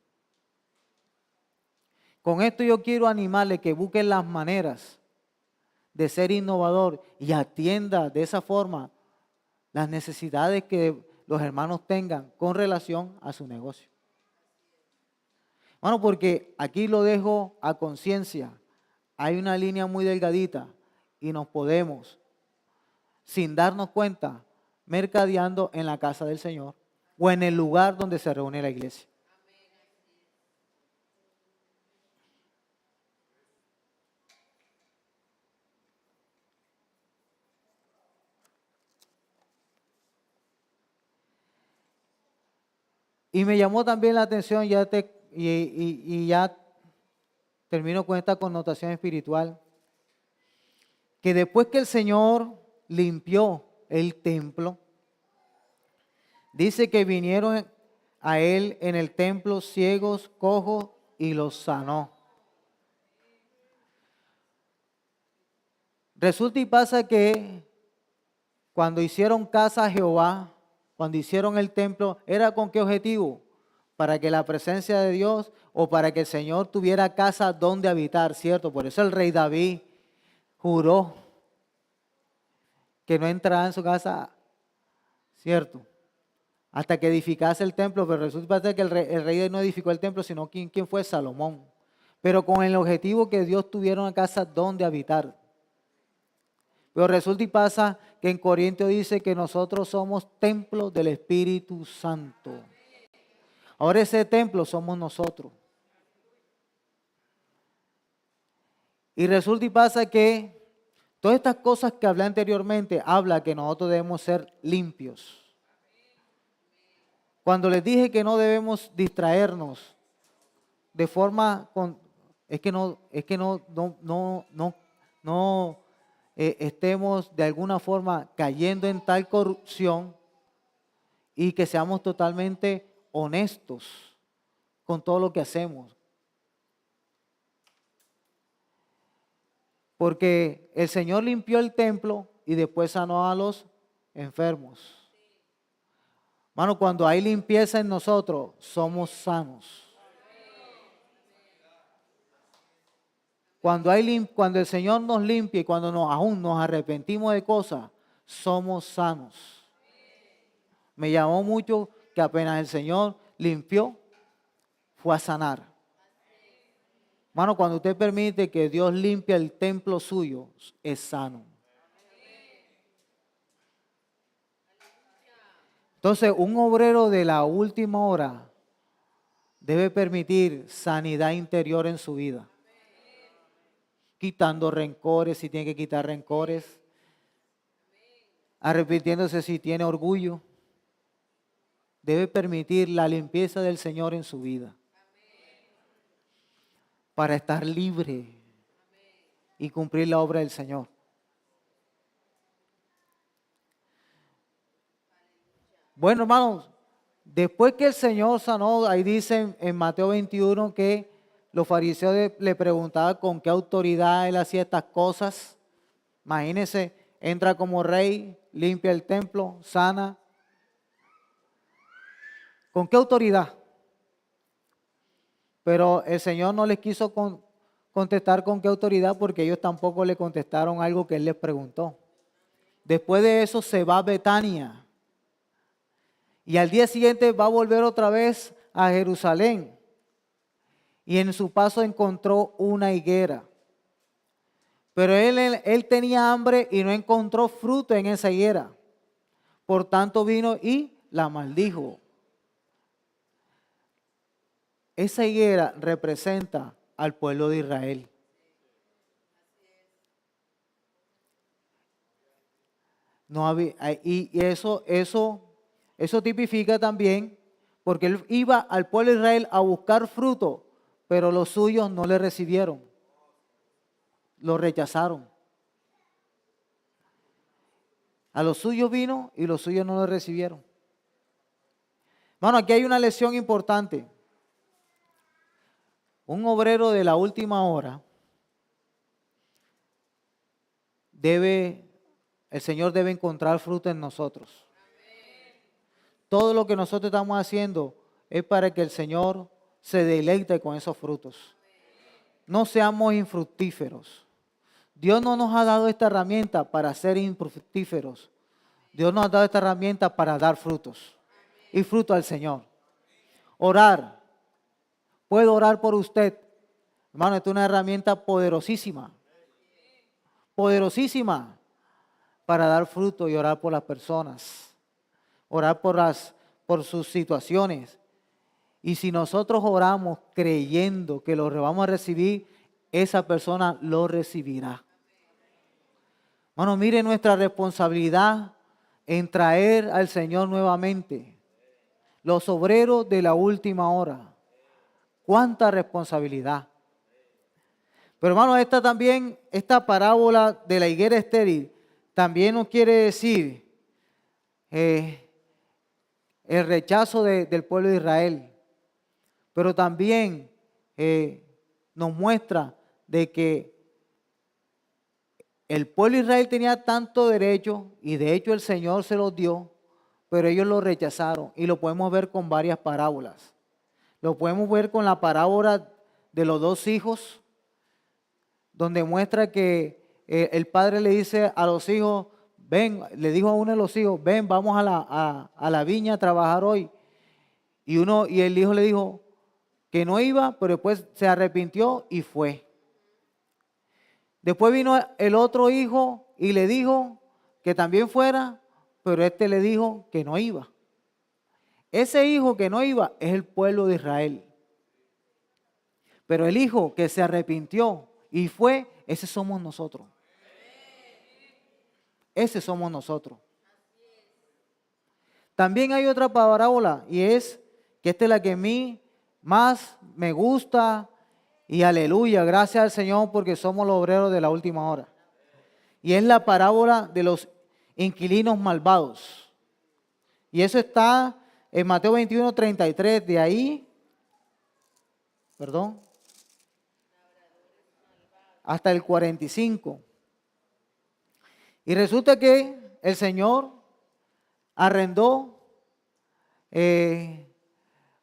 Con esto yo quiero animarles que busquen las maneras de ser innovador y atienda de esa forma las necesidades que los hermanos tengan con relación a su negocio. Bueno, porque aquí lo dejo a conciencia. Hay una línea muy delgadita y nos podemos, sin darnos cuenta, mercadeando en la casa del Señor o en el lugar donde se reúne la iglesia. Y me llamó también la atención, ya termino con esta connotación espiritual, que después que el Señor limpió el templo, dice que vinieron a Él en el templo ciegos, cojos y los sanó. Resulta y pasa que cuando hicieron casa a Jehová, cuando hicieron el templo, ¿era con qué objetivo? Para que la presencia de Dios o para que el Señor tuviera casa donde habitar, ¿cierto? Por eso el rey David juró que no entrará en su casa, ¿cierto? Hasta que edificase el templo, pero resulta que el rey no edificó el templo, sino ¿quién fue? Salomón. Pero con el objetivo que Dios tuviera una casa donde habitar. Pero resulta y pasa que en Corintios dice que nosotros somos templos del Espíritu Santo. Ahora ese templo somos nosotros. Y resulta y pasa que todas estas cosas que hablé anteriormente, habla que nosotros debemos ser limpios. Cuando les dije que no debemos distraernos de forma estemos de alguna forma cayendo en tal corrupción y que seamos totalmente honestos con todo lo que hacemos. Porque el Señor limpió el templo y después sanó a los enfermos. Hermano, cuando hay limpieza en nosotros, somos sanos. Cuando el Señor nos limpia y cuando aún nos arrepentimos de cosas, somos sanos. Me llamó mucho que apenas el Señor limpió, fue a sanar. Hermano, cuando usted permite que Dios limpie el templo suyo, es sano. Entonces, un obrero de la última hora debe permitir sanidad interior en su vida. Quitando rencores si tiene que quitar rencores. Arrepintiéndose si tiene orgullo. Debe permitir la limpieza del Señor en su vida. Para estar libre y cumplir la obra del Señor. Bueno, hermanos, después que el Señor sanó, ahí dice en Mateo 21 que los fariseos le preguntaban con qué autoridad él hacía estas cosas. Imagínense, entra como rey, limpia el templo, sana. ¿Con qué autoridad? Pero el Señor no les quiso contestar con qué autoridad porque ellos tampoco le contestaron algo que él les preguntó. Después de eso se va a Betania. Y al día siguiente va a volver otra vez a Jerusalén. Y en su paso encontró una higuera. Pero él tenía hambre y no encontró fruto en esa higuera. Por tanto vino y la maldijo. Esa higuera representa al pueblo de Israel. No había, y eso tipifica también, porque él iba al pueblo de Israel a buscar fruto, pero los suyos no le recibieron. Lo rechazaron. A los suyos vino y los suyos no lo recibieron. Bueno, aquí hay una lección importante. Un obrero de la última hora el Señor debe encontrar fruto en nosotros. Todo lo que nosotros estamos haciendo es para que el Señor se deleite con esos frutos. No seamos infructíferos. Dios no nos ha dado esta herramienta para ser infructíferos. Dios nos ha dado esta herramienta para dar frutos. Y fruto al Señor. Orar. Puedo orar por usted. Hermano, esta es una herramienta poderosísima. Poderosísima para dar fruto y orar por las personas. Orar por sus situaciones. Y si nosotros oramos creyendo que lo vamos a recibir, esa persona lo recibirá. Hermano, mire nuestra responsabilidad en traer al Señor nuevamente. Los obreros de la última hora. Cuánta responsabilidad. Pero hermano, esta parábola de la higuera estéril también nos quiere decir el rechazo del pueblo de Israel. Pero también nos muestra de que el pueblo de Israel tenía tanto derecho y de hecho el Señor se los dio, pero ellos lo rechazaron y lo podemos ver con varias parábolas. Lo podemos ver con la parábola de los dos hijos, donde muestra que el padre le dice a los hijos, ven, le dijo a uno de los hijos, ven, vamos a la viña a trabajar hoy. Y el hijo le dijo que no iba, pero después se arrepintió y fue. Después vino el otro hijo y le dijo que también fuera, pero este le dijo que no iba. Ese hijo que no iba es el pueblo de Israel. Pero el hijo que se arrepintió y fue, ese somos nosotros. Ese somos nosotros. También hay otra parábola y es que esta es la que a mí más me gusta y aleluya, gracias al Señor porque somos los obreros de la última hora. Y es la parábola de los inquilinos malvados. Y eso está en Mateo 21, 33. De ahí, hasta el 45. Y resulta que el Señor arrendó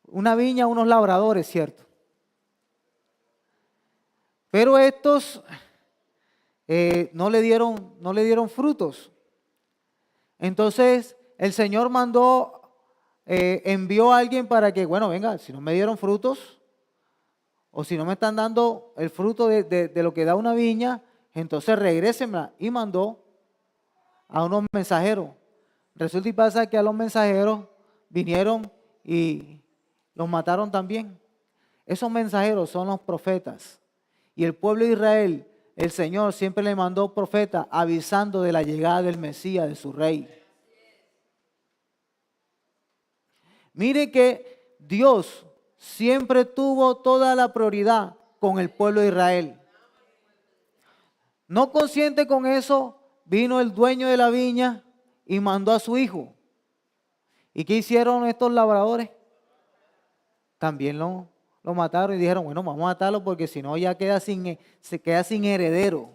una viña a unos labradores, ¿cierto? Pero estos no le dieron frutos. Entonces el Señor envió a alguien para que, bueno, venga, si no me dieron frutos, o si no me están dando el fruto de lo que da una viña, entonces regrésenla. Y mandó a unos mensajeros. Resulta y pasa que a los mensajeros vinieron y los mataron también. Esos mensajeros son los profetas. Y el pueblo de Israel, el Señor siempre le mandó profetas avisando de la llegada del Mesías, de su rey. Mire que Dios siempre tuvo toda la prioridad con el pueblo de Israel. No consciente con eso, vino el dueño de la viña y mandó a su hijo. ¿Y qué hicieron estos labradores? También lo mataron y dijeron, bueno, vamos a matarlo porque si no ya se queda sin heredero.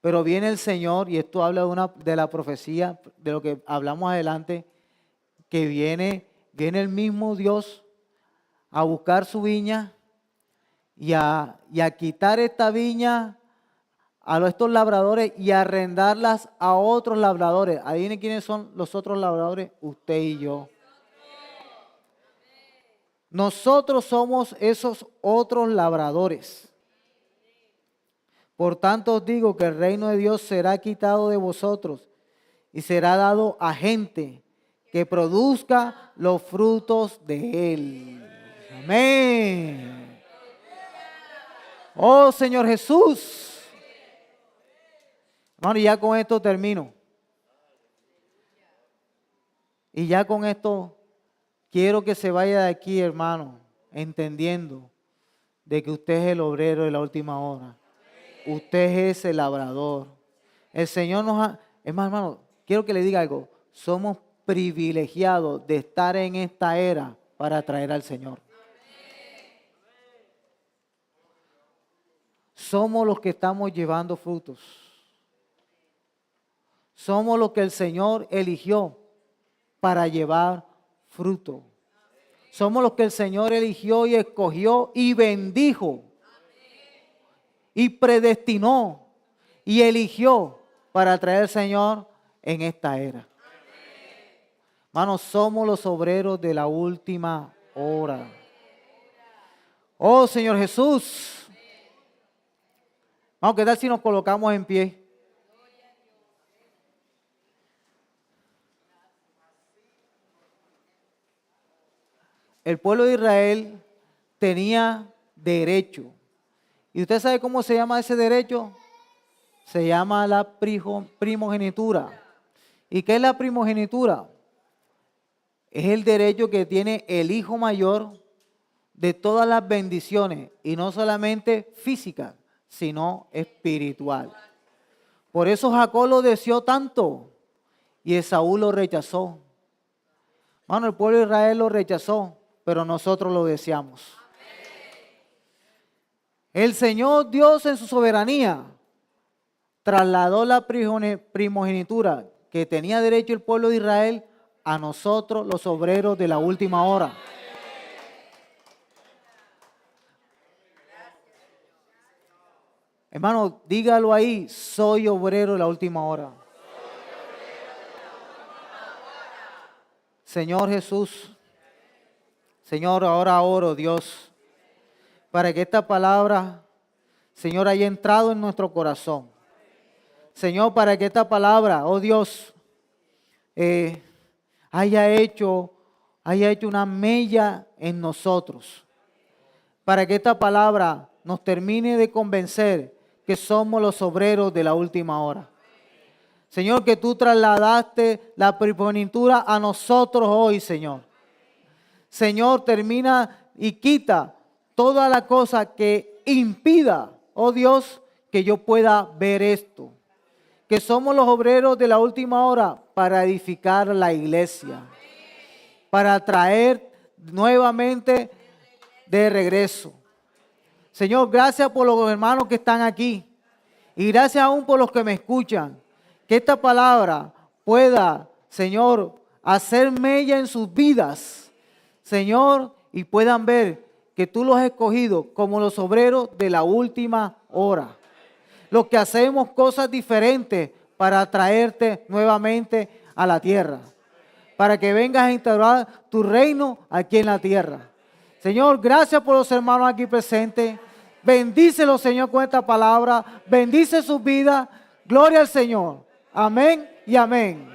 Pero viene el Señor, y esto habla de la profecía, de lo que hablamos adelante, que viene el mismo Dios a buscar su viña y a quitar esta viña a estos labradores y a arrendarlas a otros labradores. Adivinen quiénes son los otros labradores, usted y yo. Nosotros somos esos otros labradores. Por tanto os digo que el reino de Dios será quitado de vosotros y será dado a gente que produzca los frutos de él. Amén. Oh Señor Jesús. Hermano, y ya con esto termino. Y ya con esto quiero que se vaya de aquí, hermano, entendiendo de que usted es el obrero de la última hora. Usted es el labrador. El Señor es más, hermano, quiero que le diga algo. Somos privilegiados de estar en esta era para traer al Señor. Somos los que estamos llevando frutos. Somos los que el Señor eligió para llevar fruto. Somos los que el Señor eligió y escogió y bendijo. Y predestinó y eligió para traer al Señor en esta era. Hermanos, somos los obreros de la última hora. Oh Señor Jesús. Vamos, ¿qué tal si nos colocamos en pie? El pueblo de Israel tenía derecho. ¿Y usted sabe cómo se llama ese derecho? Se llama la primogenitura. ¿Y qué es la primogenitura? Es el derecho que tiene el hijo mayor de todas las bendiciones, y no solamente físicas, sino espiritual. Por eso Jacob lo deseó tanto y Esaú lo rechazó. Bueno, el pueblo de Israel lo rechazó, pero nosotros lo deseamos. El Señor Dios en su soberanía trasladó la primogenitura que tenía derecho el pueblo de Israel a nosotros, los obreros de la última hora. Hermano, dígalo ahí, soy obrero de la última hora. Señor Jesús, Señor, ahora oro, Dios, para que esta palabra, Señor, haya entrado en nuestro corazón. Señor, para que esta palabra, oh Dios, haya hecho una mella en nosotros. Para que esta palabra nos termine de convencer que somos los obreros de la última hora. Señor, que tú trasladaste la primogenitura a nosotros hoy, Señor. Señor, termina y quita toda la cosa que impida, oh Dios, que yo pueda ver esto. que somos los obreros de la última hora para edificar la iglesia, para traer nuevamente de regreso. Señor, gracias por los hermanos que están aquí y gracias aún por los que me escuchan. Que esta palabra pueda, Señor, hacer mella en sus vidas, Señor, y puedan ver que tú los has escogido como los obreros de la última hora. Los que hacemos cosas diferentes para traerte nuevamente a la tierra, para que vengas a instaurar tu reino aquí en la tierra. Señor, gracias por los hermanos aquí presentes. Bendícelos, Señor, con esta palabra. Bendice sus vidas. Gloria al Señor. Amén y amén.